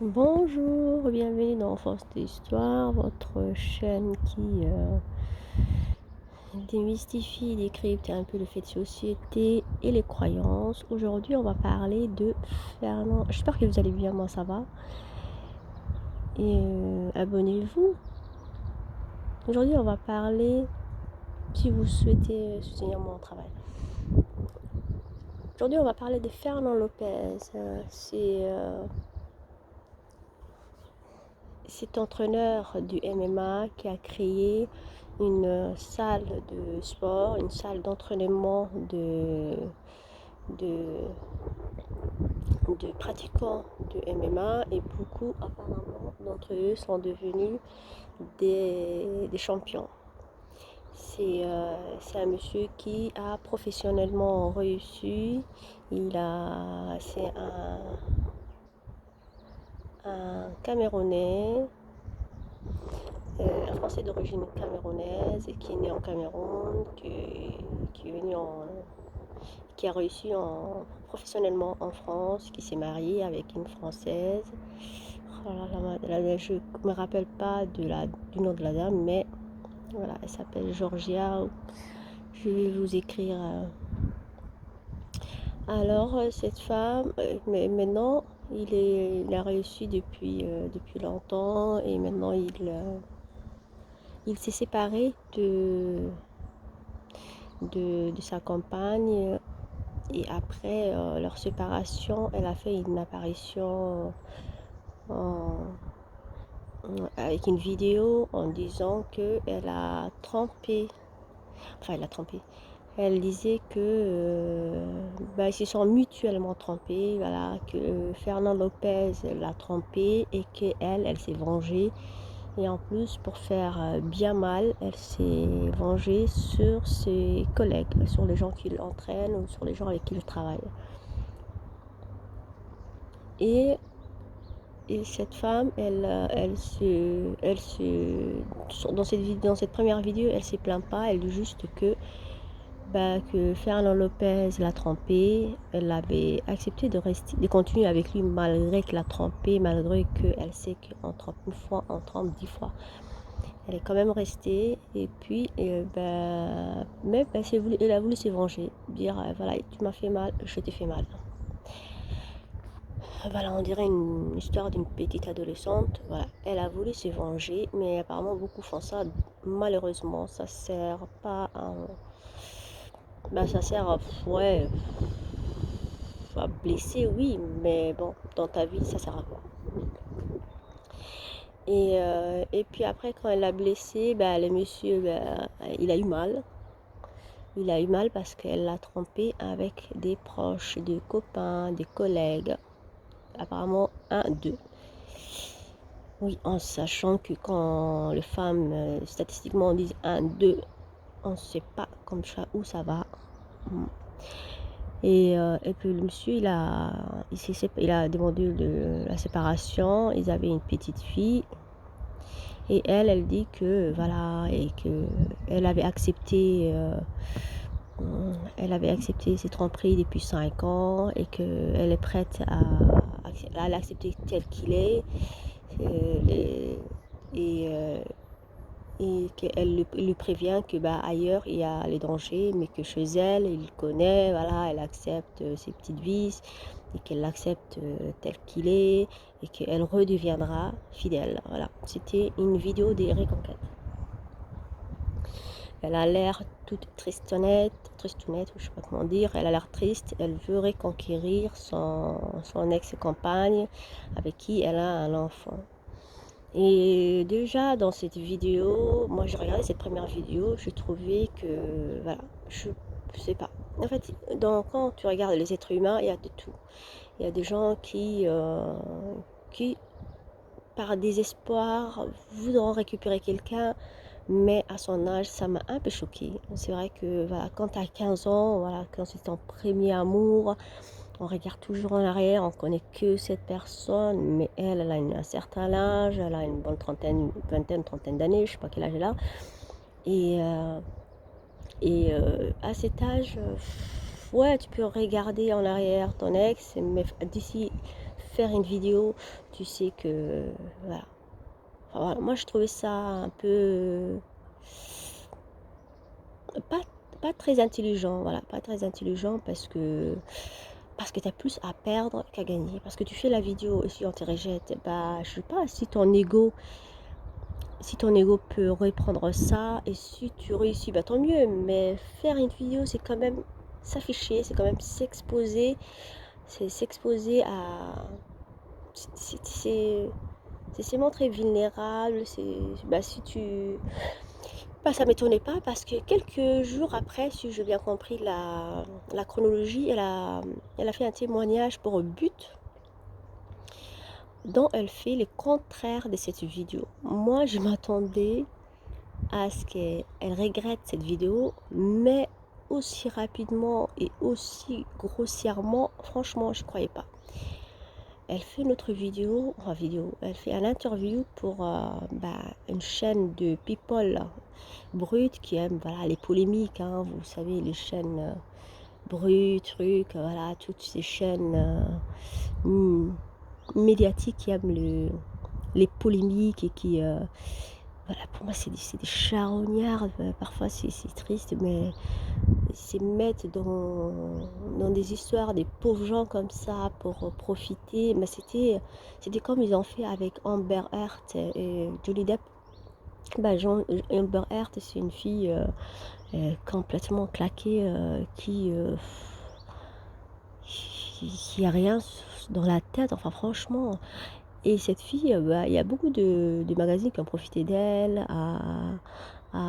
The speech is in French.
Bonjour, bienvenue dans Force d'Histoire, votre chaîne qui démystifie, décrypte un peu le fait de société et les croyances. Aujourd'hui, on va parler de Fernand. J'espère que vous allez bien, moi ça va. Et abonnez-vous. Aujourd'hui, on va parler, si vous souhaitez soutenir mon travail. Aujourd'hui, on va parler de Fernand Lopez. Cet entraîneur du MMA qui a créé une salle de sport, une salle d'entraînement de, de pratiquants de MMA, et beaucoup apparemment d'entre eux sont devenus des champions. C'est un monsieur qui a professionnellement réussi. C'est un Camerounais, un Français d'origine camerounaise et qui est né en Cameroun, qui est venu qui a réussi professionnellement en France, qui s'est marié avec une Française. Oh je ne me rappelle pas du nom de la dame, mais voilà, elle s'appelle Georgia. Je vais vous écrire. Alors, cette femme, mais maintenant, il a réussi depuis longtemps, et maintenant il s'est séparé de sa compagne. Et après leur séparation, elle a fait une apparition en- avec une vidéo en disant qu'elle a trompé. Enfin, elle a trompé. Elle disait que ils se sont mutuellement trompés, voilà, que Fernand Lopez l'a trompée et qu'elle s'est vengée. Et en plus, pour faire bien mal, elle s'est vengée sur ses collègues, sur les gens qui l'entraînent ou sur les gens avec qui il travaille. Et, et cette femme, dans cette première vidéo, elle ne se plaint pas, elle dit juste que Fernand Lopez l'a trompée. Elle avait accepté de continuer avec lui malgré qu'elle l'a trompée, malgré qu'elle sait qu'on trompe une fois, on trompe 10 fois. Elle est quand même restée, et puis elle a voulu se venger, dire voilà, tu m'as fait mal, je t'ai fait mal. Voilà, on dirait une histoire d'une petite adolescente. Voilà, elle a voulu se venger, mais apparemment beaucoup font ça. Malheureusement, ça sert pas à, ça sert à blesser, oui, mais bon, dans ta vie, ça sert à quoi? Et puis après, quand elle l'a blessé, le monsieur, il a eu mal. Il a eu mal parce qu'elle l'a trompé avec des proches, des copains, des collègues. Apparemment, un, deux. Oui, en sachant que quand les femmes, statistiquement, disent un, deux, on ne sait pas comme ça où ça va. Et puis le monsieur, il a demandé la séparation. Ils avaient une petite fille. Et elle dit que voilà, et que elle avait accepté, ses tromperies depuis 5 ans, et qu'elle est prête à l'accepter tel qu'il est. Et, et, euh, et qu'elle lui prévient que ailleurs il y a les dangers, mais que chez elle, il connaît, voilà, elle accepte ses petites vices, et qu'elle l'accepte tel qu'il est, et qu'elle redeviendra fidèle. Voilà, c'était une vidéo des Reconquêtes. Elle a l'air toute tristounette, je sais pas comment dire, elle a l'air triste, elle veut reconquérir son ex-compagne avec qui elle a un enfant. Et déjà dans cette vidéo, moi j'ai regardé cette première vidéo, j'ai trouvé que, voilà, je sais pas. En fait, quand tu regardes les êtres humains, il y a de tout. Il y a des gens qui par désespoir, voudront récupérer quelqu'un, mais à son âge, ça m'a un peu choquée. C'est vrai que voilà, quand tu as 15 ans, voilà, quand c'est ton premier amour, on regarde toujours en arrière, on connaît que cette personne, mais elle a un certain âge, elle a une bonne trentaine d'années, je sais pas quel âge elle a. Et à cet âge, ouais, tu peux regarder en arrière ton ex, mais d'ici faire une vidéo, tu sais que voilà. Enfin, voilà. Moi je trouvais ça un peu pas, pas très intelligent, voilà, pas très intelligent parce que tu as plus à perdre qu'à gagner. Parce que tu fais la vidéo et si on te rejette, bah je sais pas si ton ego peut reprendre ça et si tu réussis, bah tant mieux. Mais faire une vidéo, c'est quand même s'afficher, c'est quand même s'exposer, c'est s'exposer à, c'est c'est- c'est se montrer vulnérable. C'est bah si tu bah, ça m'étonnait pas parce que quelques jours après, si j'ai bien compris la chronologie, elle a fait un témoignage pour But dont elle fait le contraire de cette vidéo. Moi, je m'attendais à ce qu'elle regrette cette vidéo, mais aussi rapidement et aussi grossièrement, franchement, je ne croyais pas. Elle fait une autre vidéo, elle fait un interview pour une chaîne de people brutes qui aiment voilà, les polémiques, hein, vous savez, les chaînes brutes, trucs, voilà, toutes ces chaînes médiatiques qui aiment les polémiques et qui, voilà, pour moi, c'est des charognards. Parfois, c'est triste, mais c'est mettre dans des histoires des pauvres gens comme ça pour profiter. Mais c'était comme ils ont fait avec Amber Heard et Johnny Depp. Bah, Amber Heard, c'est une fille complètement claquée qui a rien dans la tête. Enfin, franchement. Et cette fille, bah, il y a beaucoup de magazines qui ont profité d'elle,